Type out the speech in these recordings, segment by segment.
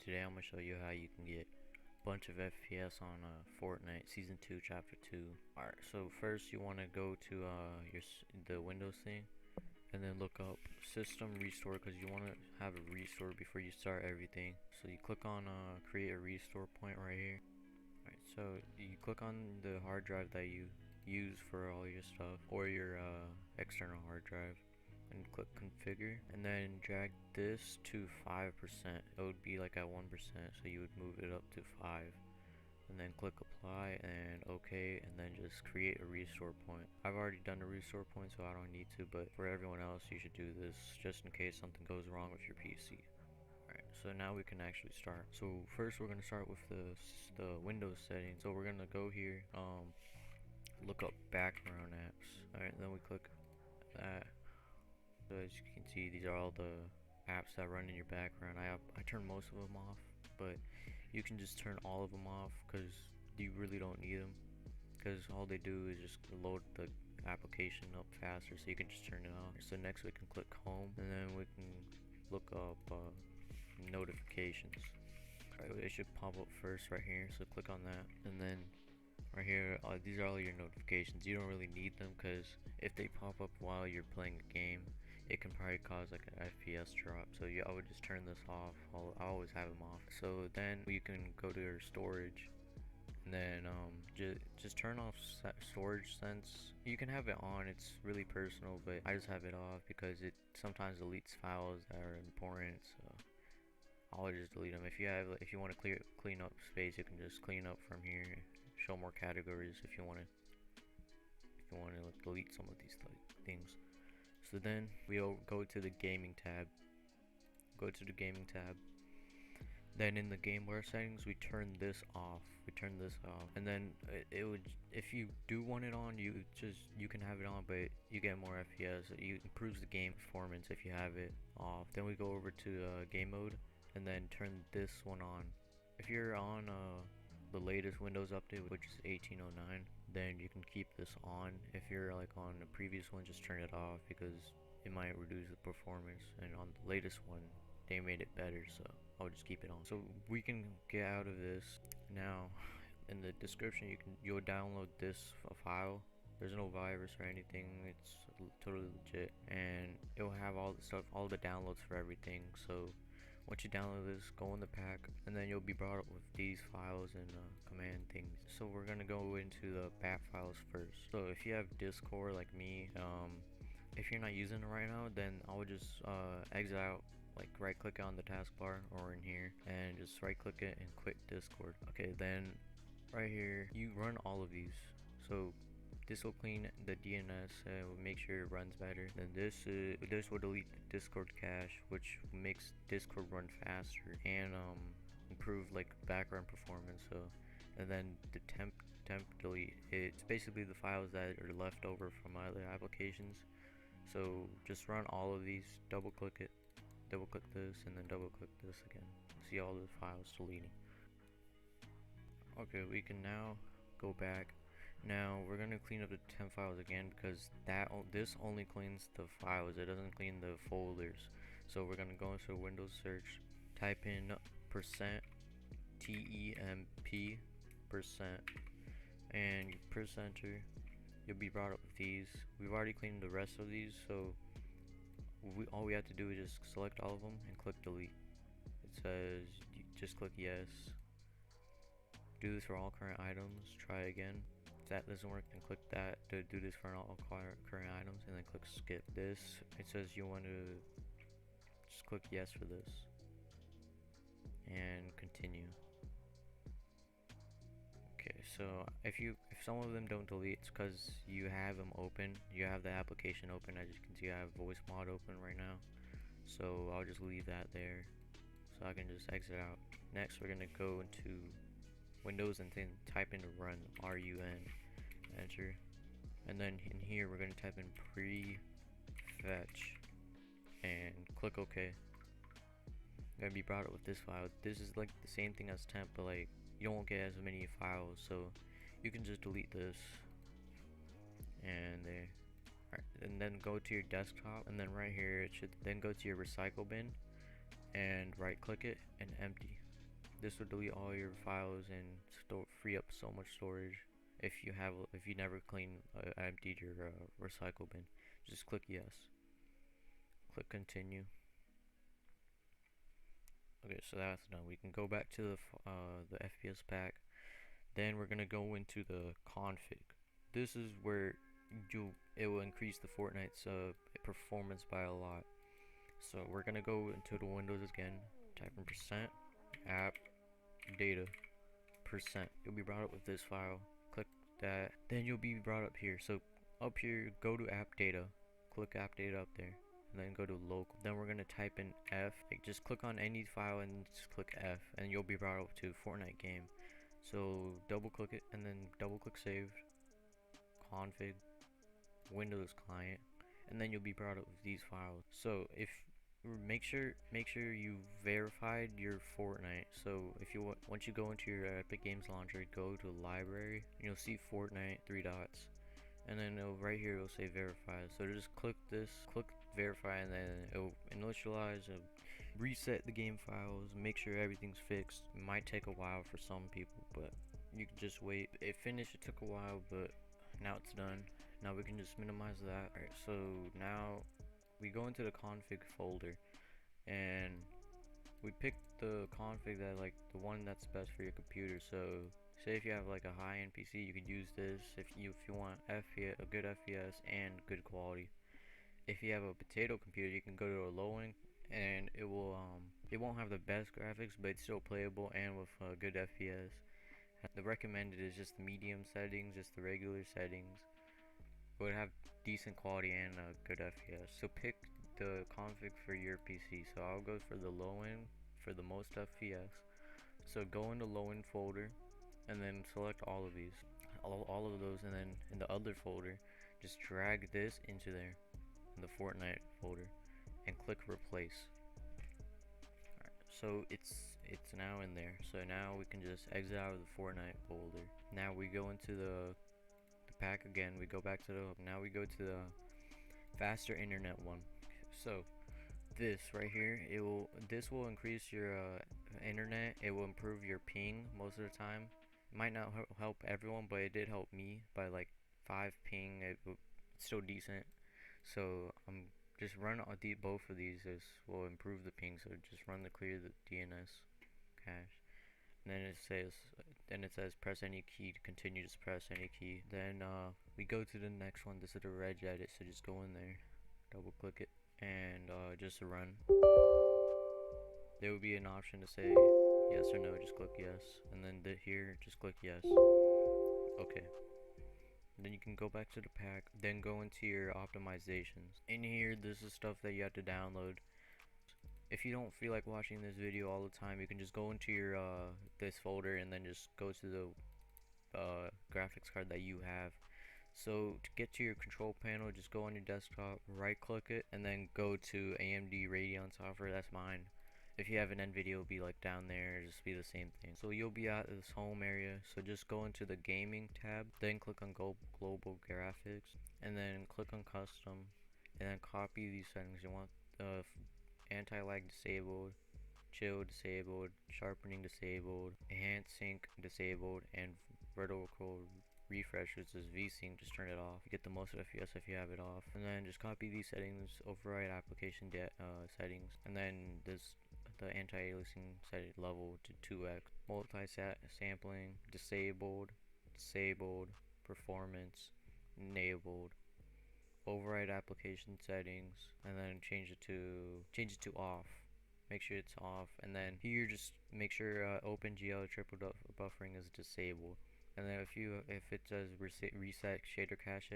Today I'm gonna show you how you can get a bunch of FPS on Fortnite Season 2 Chapter 2. Alright, so first you want to go to the Windows thing and then look up System Restore because you want to have a restore before you start everything. So you click on create a restore point right here. Alright, so you click on the hard drive that you use for all your stuff or your external hard drive. And click configure and then drag this to 5%. It would be like at 1%, so you would move it up to 5 and then click apply and OK, and then just create a restore point. I've already done a restore point, so I don't need to, but for everyone else you should do this just in case something goes wrong with your PC. Alright, so now we can actually start. So first we're going to start with the Windows settings. So we're going to go here, look up background apps. Alright, then we click that. So as you can see, these are all the apps that run in your background. I turn most of them off, but you can just turn all of them off because you really don't need them, because all they do is just load the application up faster, so you can just turn it off. So next we can click home and then we can look up notifications. Alright, it should pop up first right here, so click on that, and then right here, these are all your notifications. You don't really need them because if they pop up while you're playing a game, it can probably cause like an FPS drop. So I would just turn this off. I always have them off. So then you can go to your storage and then just turn off storage sense. You can have it on, it's really personal, but I just have it off because it sometimes deletes files that are important. So I'll just delete them. If you want to clean up space, you can just clean up from here. Show more categories if you want to like, delete some of these things. So then we'll go to the gaming tab. Then in the gameware settings, we turn this off. And then it would, if you do want it on, you can have it on, but you get more FPS. It improves the game performance if you have it off. Then we go over to game mode and then turn this one on. If you're on the latest Windows update, which is 1809, then you can keep this on. If you're like on the previous one, just turn it off because it might reduce the performance, and on the latest one they made it better, so I'll just keep it on. So we can get out of this now. In the description you'll download this file. There's no virus or anything, it's totally legit, and it will have all the stuff, all the downloads for everything. So once you download this, go in the pack, and then you'll be brought up with these files and command things. So we're gonna go into the bat files first. So if you have Discord like me, if you're not using it right now, then I would just exit out, like right click on the taskbar or in here, and just right click it and quit Discord. Okay, then right here you run all of these. So this will clean the DNS and will make sure it runs better. Then this will delete the Discord cache, which makes Discord run faster and improve like background performance. So, and then the temp delete, it's basically the files that are left over from other applications. So just run all of these, double click it, double click this, and then double click this again. See all the files deleting. Okay, we can now go back. Now we're gonna clean up the temp files again because this only cleans the files, it doesn't clean the folders. So we're gonna go into Windows search, type in %temp%, and you press enter. You'll be brought up with these. We've already cleaned the rest of these, so all we have to do is just select all of them and click delete. It says just click yes. Do this for all current items. Try again. If that doesn't work, then click that to do this for all current items, and then click skip. This, it says you want to just click yes for this and continue. Okay, so if some of them don't delete, it's because you have them open. You have the application open. As you can see, I have voice mod open right now, so I'll just leave that there so I can just exit out. Next we're gonna go into Windows and then type in run, RUN, enter, and then in here we're gonna type in prefetch and click OK. I'm gonna be brought up with this file. This is like the same thing as temp, but like you won't get as many files, so you can just delete this and there. Alright, and then go to your desktop, and then right here it should then go to your recycle bin and right click it and empty. This will delete all your files and free up so much storage. If you never emptied your recycle bin, just click yes. Click continue. Okay, so that's done. We can go back to the FPS pack. Then we're gonna go into the config. This is where it will increase the Fortnite's performance by a lot. So we're gonna go into the Windows again. Type in percent app data percent. You'll be brought up with this file. Click that. Then you'll be brought up here. So up here, go to app data. Click app data up there. And then go to local. Then we're gonna type in F. Just click on any file and just click F, and you'll be brought up to Fortnite game. So double click it and then double click saved, config, Windows client, and then you'll be brought up with these files. So if make sure you verified your Fortnite. So if you once you go into your Epic Games launcher, go to library, and you'll see Fortnite 3 dots, and then right here it'll say verify. So just click this, click verify, and then it'll initialize, reset the game files, make sure everything's fixed. It might take a while for some people, but you can just wait. It finished, it took a while, but now it's done. Now we can just minimize that. Alright, so now we go into the config folder, and we pick the config that, like, the one that's best for your computer. So say if you have like a high-end PC, you could use this. If you want FPS, a good FPS and good quality. If you have a potato computer, you can go to a low end, and it won't have the best graphics, but it's still playable and with good FPS. The recommended is just the medium settings, just the regular settings. It would have decent quality and good FPS. So pick the config for your PC. So I'll go for the low end for the most FPS. So go into low end folder, and then select all of these, all of those, and then in the other folder, just drag this into there, in the Fortnite folder, and click replace. Alright, so it's now in there. So now we can just exit out of the Fortnite folder. Now we go into the pack again. We go back to now we go to the faster internet one. So this right here, this will increase your internet. It will improve your ping most of the time. It might not help everyone, but it did help me by like 5 ping. It's still decent. So just run both of these. This will improve the ping. So just run the clear the DNS cache. And then it says press any key to continue. Just press any key. Then we go to the next one. This is the reg edit. So just go in there, double click it, and just run. There will be an option to say yes or no. Just click yes, and then here just click yes. Okay. Then you can go back to the pack, then go into your optimizations. In here, this is stuff that you have to download. If you don't feel like watching this video all the time, you can just go into your this folder, and then just go to the graphics card that you have. So to get to your control panel, just go on your desktop, right click it, and then go to AMD Radeon software. That's mine. If you have an NVIDIA, it'll be like down there, just be the same thing. So you'll be at this home area, so just go into the gaming tab, then click on global graphics, and then click on custom, and then copy these settings. You want anti-lag disabled, chill disabled, sharpening disabled, enhance sync disabled, and vertical refresh, which is VSync. Just turn it off. You get the most FPS if you have it off. And then just copy these settings, override application settings, and then the anti-aliasing set level to 2x, multi-sampling disabled, performance enabled, override application settings, and then change it to off. Make sure it's off, and then here just make sure OpenGL triple buffering is disabled. And then if it says reset shader cache,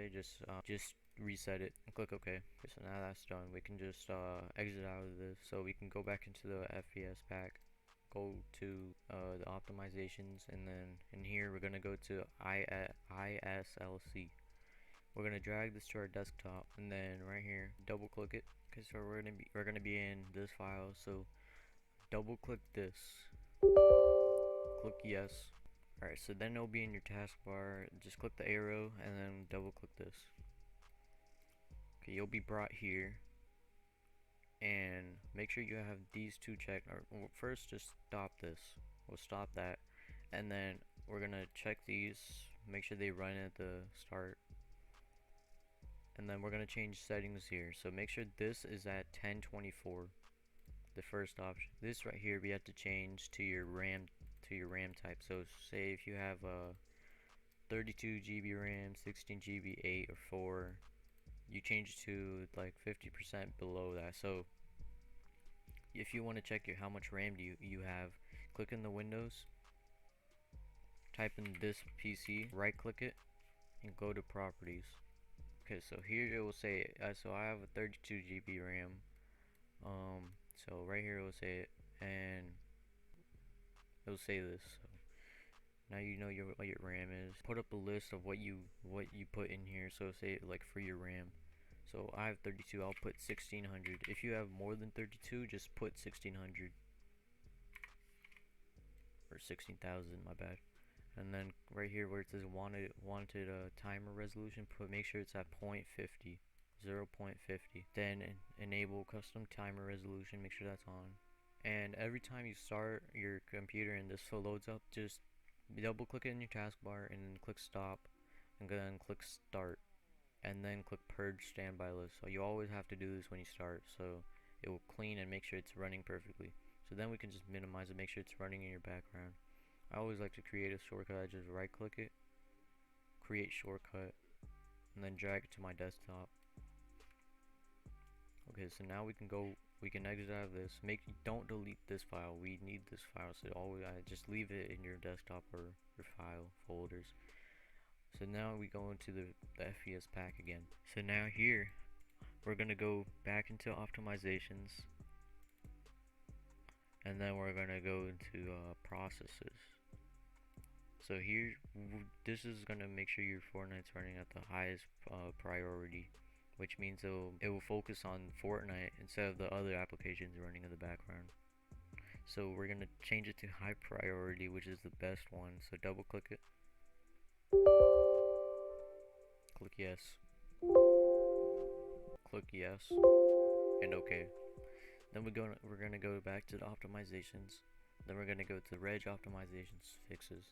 just reset it and click OK. So now that's done. We can just exit out of this. So we can go back into the FPS pack, go to the optimizations, and then in here we're gonna go to ISLC. We're gonna drag this to our desktop, and then right here double click it. Okay, so we're gonna be in this file. So double click this, click yes. Alright, so then it'll be in your taskbar. Just click the arrow and then double click this. Okay, you'll be brought here, and make sure you have these two checked. First, just stop this. We'll stop that, and then we're gonna check these, make sure they run at the start, and then we're gonna change settings here. So make sure this is at 1024, the first option. This right here we have to change to your RAM type. So say if you have a 32 GB RAM, 16 GB, 8 or 4, you change it to like 50% below that. So if you want to check how much RAM you have, click in the Windows, type in this PC, right click it, and go to properties. Okay, so here it will say, so I have a 32 GB RAM. So right here it will say it, and it will say this. So now you know what your RAM is. Put up a list of what you put in here. So say like for your RAM. So I have 32. I'll put 1600. If you have more than 32, just put 1600 or 16,000. My bad. And then right here where it says wanted timer resolution, make sure it's at 0.50. 0.50. Then enable custom timer resolution. Make sure that's on. And every time you start your computer and this loads up, just double click it in your taskbar and then click stop, and then click start, and then click purge standby list. So you always have to do this when you start, so it will clean and make sure it's running perfectly. So then we can just minimize it, make sure it's running in your background. I always like to create a shortcut. I just right click it, create shortcut, and then drag it to my desktop. Okay, so now we can exit out of this. Don't delete this file. We need this file, so always just leave it in your desktop or your file folders. So now we go into the FPS pack again. So now here we're gonna go back into optimizations, and then we're gonna go into processes. So here, this is gonna make sure your Fortnite's running at the highest priority, which means it will focus on Fortnite instead of the other applications running in the background. So we're gonna change it to high priority, which is the best one. So double click it, click yes, click yes, and okay. Then we're gonna go back to the optimizations. Then we're gonna go to reg optimizations fixes.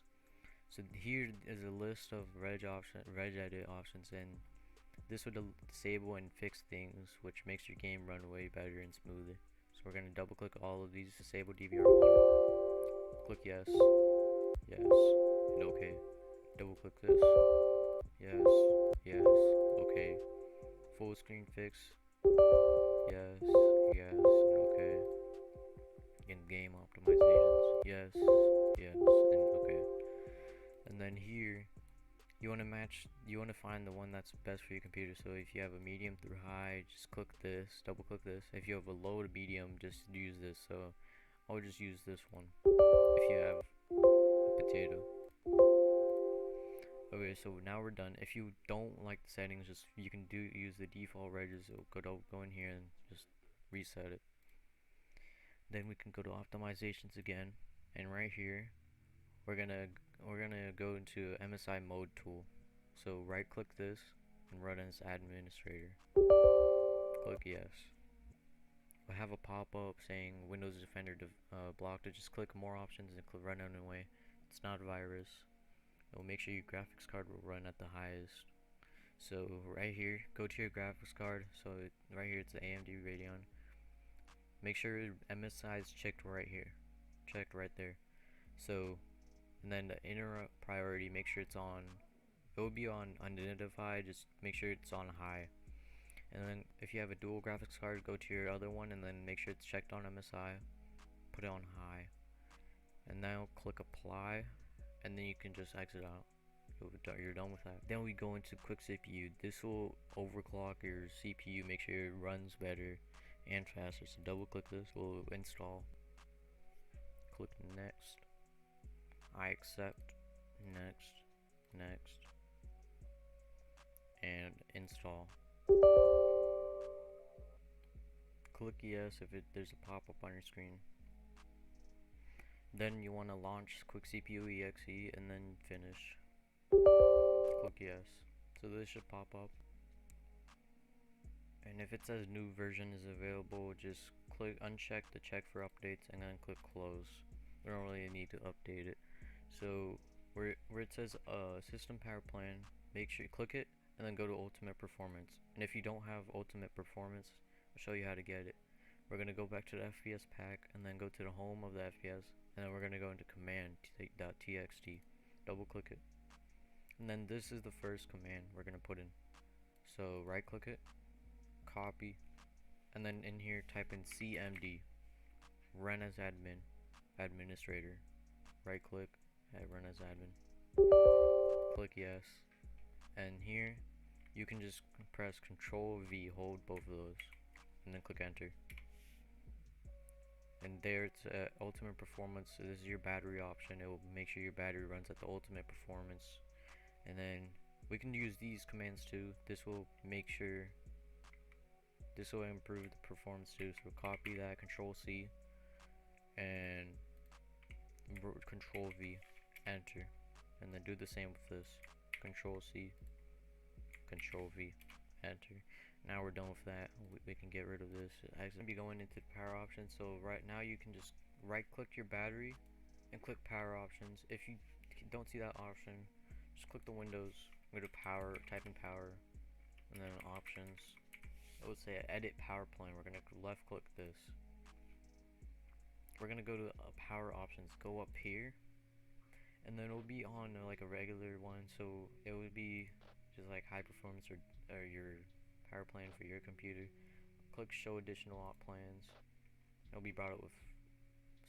So here is a list of reg edit options, and this would disable and fix things, which makes your game run way better and smoother. So we're gonna double click all of these. Disable DVR1. Click yes, yes, and okay. Double click this. Yes, yes, okay. Full screen fix. Yes, yes, and okay. In game optimizations. Yes, yes, and okay. And then here, you want to find the one that's best for your computer. So if you have a medium through high, just click this, double click this. If you have a low to medium, just use this. So I'll just use this one if you have a potato. Okay, so now we're done. If you don't like the settings, you can use the default registers. So go in here and just reset it. Then we can go to optimizations again, and right here we're gonna go into MSI mode tool. So right click this and run as administrator. Click yes. We'll have a pop-up saying Windows Defender blocked. Just click more options and click run anyway. It's not a virus. It will make sure your graphics card will run at the highest. So right here, go to your graphics card. So right here it's the AMD Radeon. Make sure MSI is checked right here, checked right there. So, and then the interrupt priority, make sure it's on. It will be on unidentified. Just make sure it's on high. And then if you have a dual graphics card, go to your other one and then make sure it's checked on MSI. Put it on high, and now click apply, and then you can just exit out. You're done with that. Then we go into quick CPU. This will overclock your CPU, make sure it runs better and faster. So double click this, will install. Click next. I accept. Next, next, and install. Click yes if there's a pop-up on your screen. Then you want to launch quick CPU exe and then finish. Click yes. So this should pop up. And if it says new version is available, just uncheck the check for updates and then click close. We don't really need to update it. So where it says system power plan, make sure you click it and then go to ultimate performance. And if you don't have ultimate performance, I'll show you how to get it. We're gonna go back to the FPS pack and then go to the home of the FPS, and then we're gonna go into command.txt. Double click it, and then this is the first command we're gonna put in. So right click it, copy, and then in here type in cmd, run as admin, administrator. Right click, run as admin. Click yes, and here you can just press Control V, hold both of those, and then click enter. And there it's ultimate performance. So this is your battery option. It will make sure your battery runs at the ultimate performance. And then we can use these commands too. This will make sure, this will improve the performance too. So copy that, Control C, and Control V, enter, and then do the same with this. Control C, Control V, enter. Now we're done with that. We can get rid of this. I'm gonna be going into the power options. So right now you can just right click your battery and click power options. If you don't see that option, just click the windows, go to power, type in power, and then options. I would say edit power plan. We're gonna left click this. We're gonna go to power options, go up here, and then it'll be on like a regular one. So it would be just like high performance or your power plan for your computer. Click show additional op plans. It'll be brought up with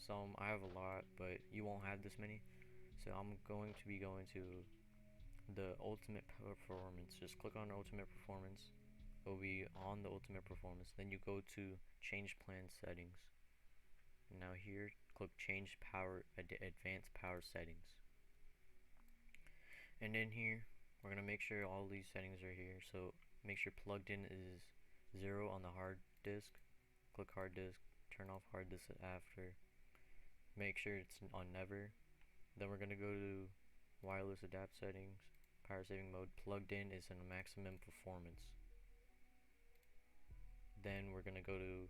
some. I have a lot, but you won't have this many. So I'm going to be going to the ultimate performance. Just click on ultimate performance. It'll be on the ultimate performance. Then you go to change plan settings. And now here, click change power, advanced power settings. And in here, we're gonna make sure all these settings are here. So make sure plugged in is 0 on the hard disk. Click hard disk, turn off hard disk after. Make sure it's on never. Then we're gonna go to wireless adapt settings, power saving mode. Plugged in is in maximum performance. Then we're gonna go to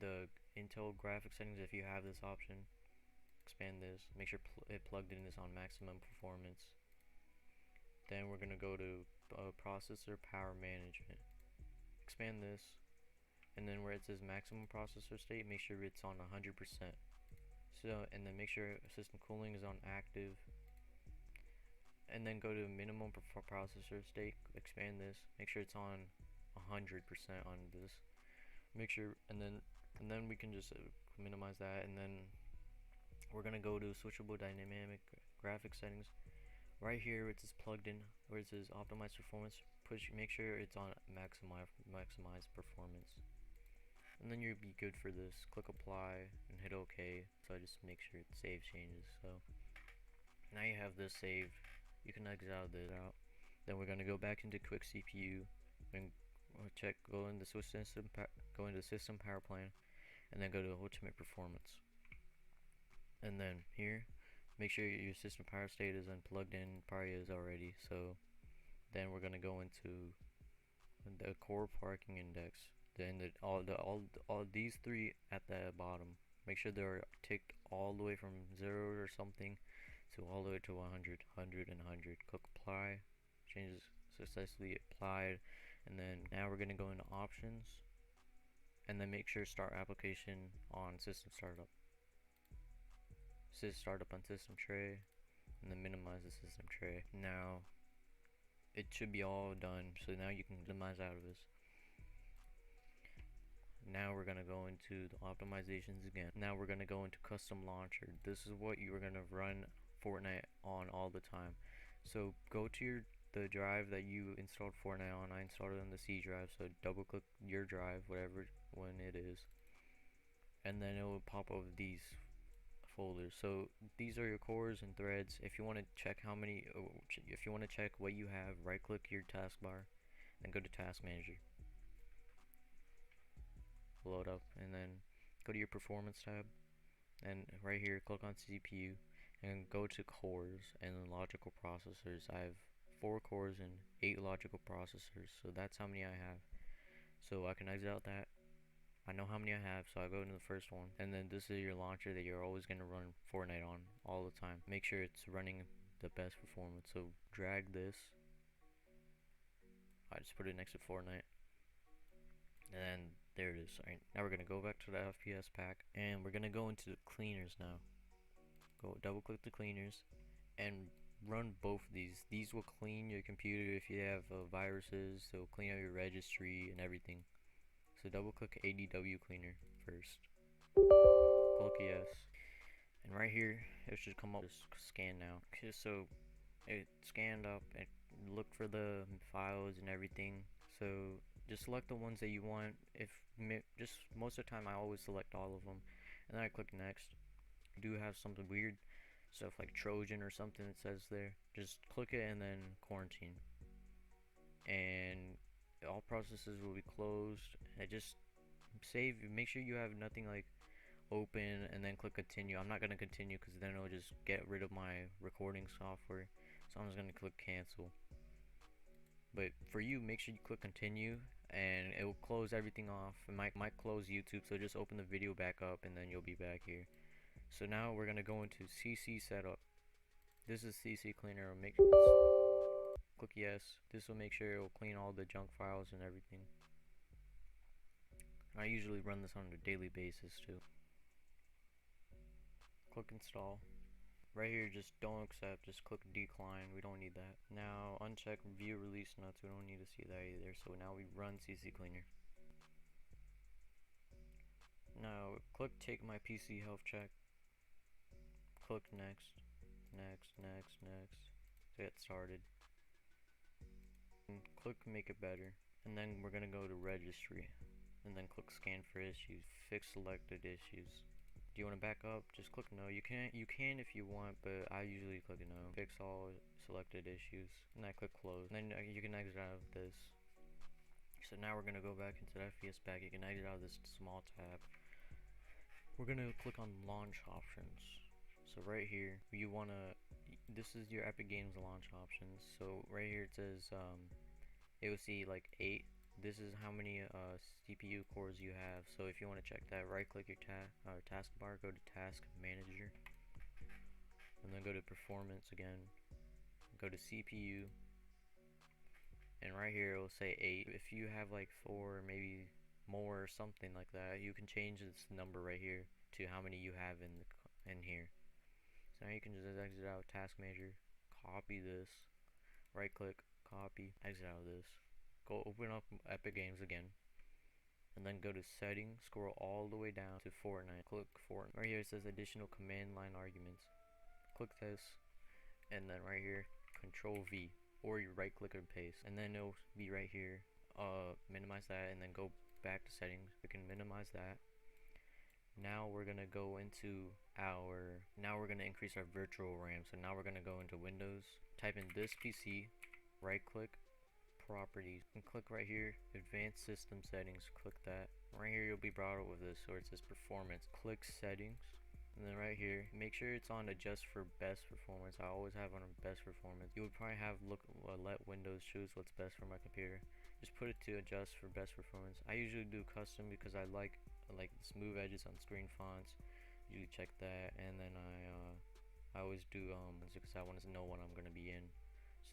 the Intel graphics settings if you have this option. Expand this, make sure it plugged in is on maximum performance. Then we're gonna go to processor power management. Expand this, and then where it says maximum processor state, make sure it's on 100%. So, and then make sure system cooling is on active. And then go to minimum processor state. Expand this, make sure it's on 100% on this. Make sure, and then we can just minimize that, and then we're gonna go to switchable dynamic graphics settings. Right here where it says plugged in, where it says optimize performance, make sure it's on maximize performance, and then you'll be good for this. Click apply and hit OK. So I just make sure it saves changes. So now you have this saved. You can exit this out. Then we're gonna go back into quick CPU and go into system power plan, and then go to ultimate performance. And then here, make sure your system power state is unplugged in. Probably is already. So then we're gonna go into the core parking index. Then all these three at the bottom. Make sure they're ticked all the way from 0 or something to all the way to 100, 100, and 100. Click apply. Changes successfully applied. And then now we're gonna go into options, and then make sure start application on system startup. Startup on system tray, and then minimize the system tray. Now it should be all done, so now you can minimize out of this. Now we're gonna go into the optimizations again. Now we're gonna go into custom launcher. This is what you are gonna run Fortnite on all the time. So go to the drive that you installed Fortnite on. I installed it on the C drive, so double click your drive, whatever one it is, and then it will pop up these folders. So these are your cores and threads. If you want to check if you want to check what you have, right click your taskbar, then go to task manager, load up, and then go to your performance tab, and right here click on CPU and go to cores and then logical processors. I have 4 cores and 8 logical processors, so that's how many I have. So I can exit out that, I know how many I have, so I go into the first one. And then this is your launcher that you're always going to run Fortnite on all the time. Make sure it's running the best performance. So drag this. I just put it next to Fortnite. And then there it is. Alright, now we're going to go back to the FPS pack. And we're going to go into the cleaners now. Go double click the cleaners. And run both of these. These will clean your computer if you have viruses. They'll clean out your registry and everything. So double click ADW cleaner first. Click yes. And right here, it should come up with scan now. Okay, so it scanned up and looked for the files and everything. So just select the ones that you want. If just most of the time, I always select all of them, and then I click next. I do have something weird stuff like Trojan or something that says there. Just click it and then quarantine, and all processes will be closed. And just save. Make sure you have nothing like open and then click continue. I'm not gonna continue because then it'll just get rid of my recording software, so I'm just gonna click cancel. But for you, make sure you click continue and it will close everything off. It might close YouTube, so just open the video back up and then you'll be back here. So now we're gonna go into CC setup. This is CC cleaner. Click yes. This will make sure it will clean all the junk files and everything. I usually run this on a daily basis too. Click install. Right here, just don't accept, just click decline. We don't need that. Now uncheck view release notes. We don't need to see that either. So now we run CC cleaner. Now click take my PC health check. Click next, next, next, next to get started. And click make it better. And then we're gonna go to registry. And then click scan for issues. Fix selected issues. Do you want to back up? Just click no. You can if you want, but I usually click no. Fix all selected issues, and I click close. And then you can exit out of this. So now we're gonna go back into the FPS pack. You can exit out of this small tab. We're gonna click on launch options. So right here, you wanna. This is your Epic Games launch options. So right here it says it will see like 8. This is how many CPU cores you have. So if you want to check that, right click your taskbar, go to task manager, and then go to performance again, go to CPU, and right here it will say 8. If you have like 4, maybe more or something like that, you can change this number right here to how many you have in here. So now you can just exit out task manager, copy this, right click, copy, exit out of this. Go open up Epic Games again, and then go to settings, scroll all the way down to Fortnite, click Fortnite. Right here it says additional command line arguments. Click this, and then right here, Control V, or you right click and paste, and then it'll be right here. Minimize that, and then go back to settings. We can minimize that. Now we're gonna go into we're gonna increase our virtual RAM. So now we're gonna go into Windows, type in this PC, right click, properties, and click right here, advanced system settings. Click that. Right here you'll be brought up with this where it says performance. Click settings, and then right here make sure it's on adjust for best performance. I always have on best performance. You would probably have let Windows choose what's best for my computer. Just put it to adjust for best performance. I usually do custom because I like smooth edges on screen fonts. You check that, and then I always do because I want to know what I'm gonna be in.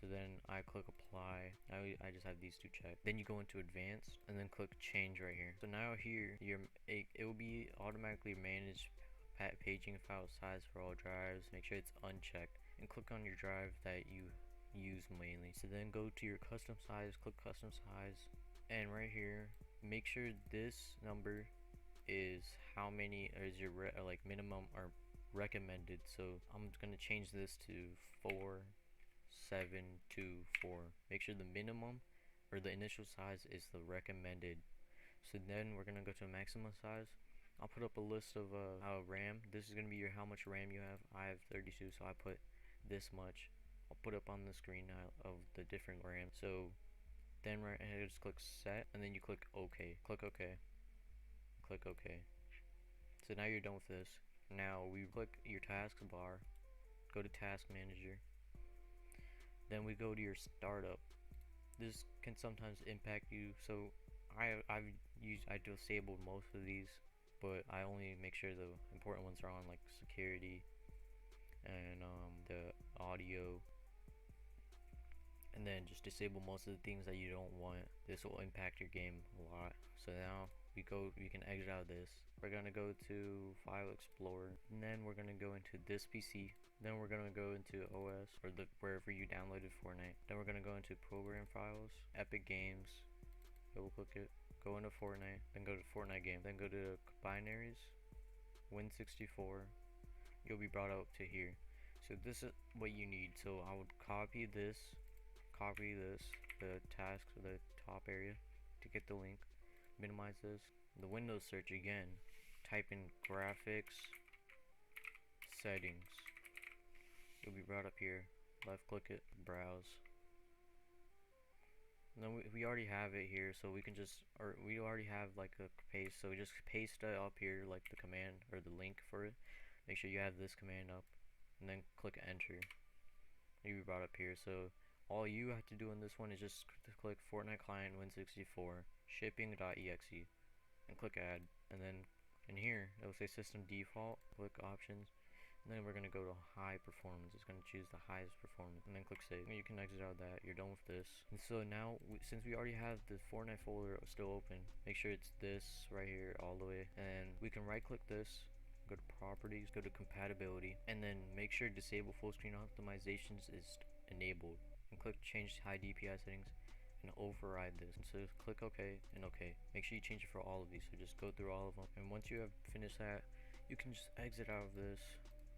So then I click apply. I just have these two checked. Then you go into advanced and then click change right here. So now here it will be automatically managed paging file size for all drives. Make sure it's unchecked and click on your drive that you use mainly. So then go to your custom size, click custom size, and right here make sure this number is how many is your minimum or recommended. So I'm just gonna change this to 4, 7, 2, 4. Make sure the minimum or the initial size is the recommended. So then we're gonna go to maximum size. I'll put up a list of RAM. This is gonna be how much RAM you have. I have 32, so I put this much. I'll put up on the screen of the different RAM. So then right here just click set, and then you click OK. Click OK. Click OK. So now you're done with this. Now we click your taskbar. Go to task manager. Then we go to your startup. This can sometimes impact you, so I disabled most of these, but I only make sure the important ones are on, like security and the audio, and then just disable most of the things that you don't want. This will impact your game a lot. So now we can exit out of this. We're gonna go to File Explorer, and then we're gonna go into this PC. Then we're gonna go into OS, or wherever you downloaded Fortnite. Then we're gonna go into Program Files, Epic Games. Double click it. Go into Fortnite. Then go to Fortnite game. Then go to Binaries, Win64. You'll be brought up to here. So this is what you need. So I would copy this, the task, the top area, to get the link. Minimize this. The Windows search again. Type in graphics settings. You'll be brought up here. Left click it, browse. And then we already have it here, so we can just, or we already have like a paste, so we just paste it up here, like the command or the link for it. Make sure you have this command up, and then click enter. You'll be brought up here. So all you have to do in this one is just click Fortnite client Win64 shipping.exe and click add, and then in here it will say system default. Click options, and then we're gonna go to high performance. It's gonna choose the highest performance, and then click save. And you can exit out of that. You're done with this. And so now, since we already have the Fortnite folder still open, make sure it's this right here all the way, and we can right click this, go to properties, go to compatibility, and then make sure disable full screen optimizations is enabled, and click change high DPI settings and override this. And so click OK and OK. Make sure you change it for all of these. So just go through all of them, and once you have finished that, you can just exit out of this,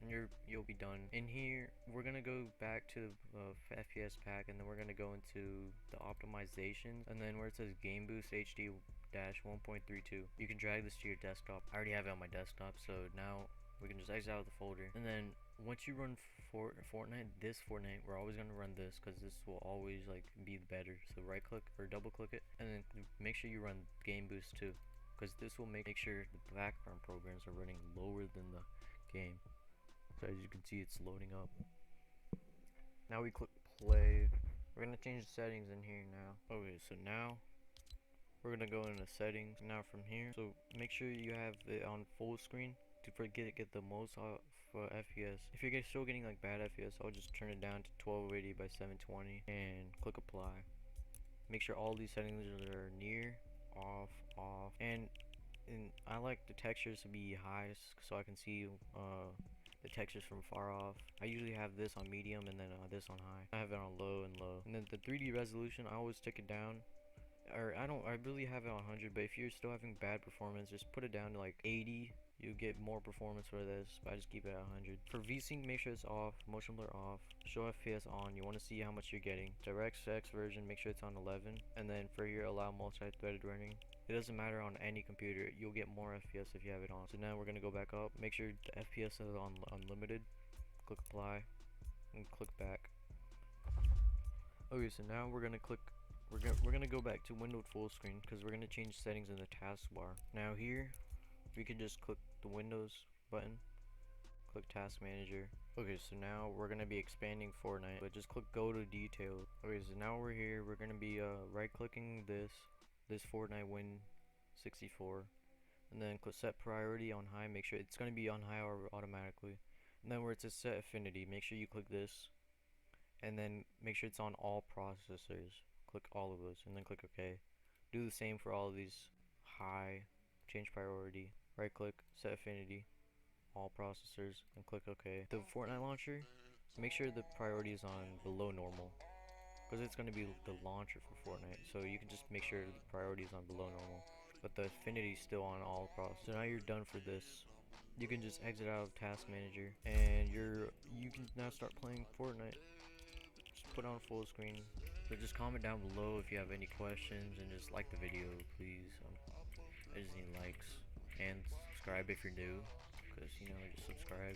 and you'll be done. In here, we're gonna go back to the FPS pack, and then we're gonna go into the optimizations, and then where it says Game Boost HD 1.32, you can drag this to your desktop. I already have it on my desktop, so now we can just exit out of the folder. And then once you run Fortnite, we're always gonna run this because this will always like be better. So right click or double click it, and then make sure you run Game Boost too, because this will make sure the background programs are running lower than the game. So as you can see, it's loading up. Now we click play. We're gonna change the settings in here now. Okay, so now we're gonna go into settings. Now from here, so make sure you have it on full screen to get the most FPS. If you're still getting like bad FPS, I'll just turn it down to 1280 by 720 and click apply. Make sure all these settings are near, off, and I like the textures to be high so I can see the textures from far off. I usually have this on medium, and then this on high. I have it on low. And then the 3D resolution, I always take it down. Or I really have it on 100, but if you're still having bad performance, just put it down to like 80. You get more performance for this, but I just keep it at 100. For VSync, make sure it's off, motion blur off, show FPS on. You want to see how much you're getting. DirectX version, make sure it's on 11. And then for your allow multi-threaded running, it doesn't matter on any computer, you'll get more FPS if you have it on. So now we're gonna go back up, make sure the FPS is on unlimited, click apply, and click back. Okay, so now we're gonna go back to windowed full screen because we're gonna change settings in the taskbar. Now here, we can just click the Windows button, click Task Manager. Okay, so now we're gonna be expanding Fortnite, but just click Go to Details. Okay, so now we're here. We're gonna be right-clicking this Fortnite Win 64, and then click Set Priority on High. Make sure it's gonna be on high or automatically. And then where it says Set Affinity, make sure you click this, and then make sure it's on all processors. Click all of those, and then click OK. Do the same for all of these. High, change priority, right click, set affinity, all processors, and click OK. The Fortnite launcher, make sure the priority is on below normal, because it's going to be the launcher for Fortnite, so you can just make sure the priority is on below normal, but the affinity is still on all processors. So now you're done for this. You can just exit out of Task Manager, and you can now start playing Fortnite. Just put on full screen. So just comment down below if you have any questions, and just like the video, please. I just need likes, and subscribe if you're new, because just subscribe.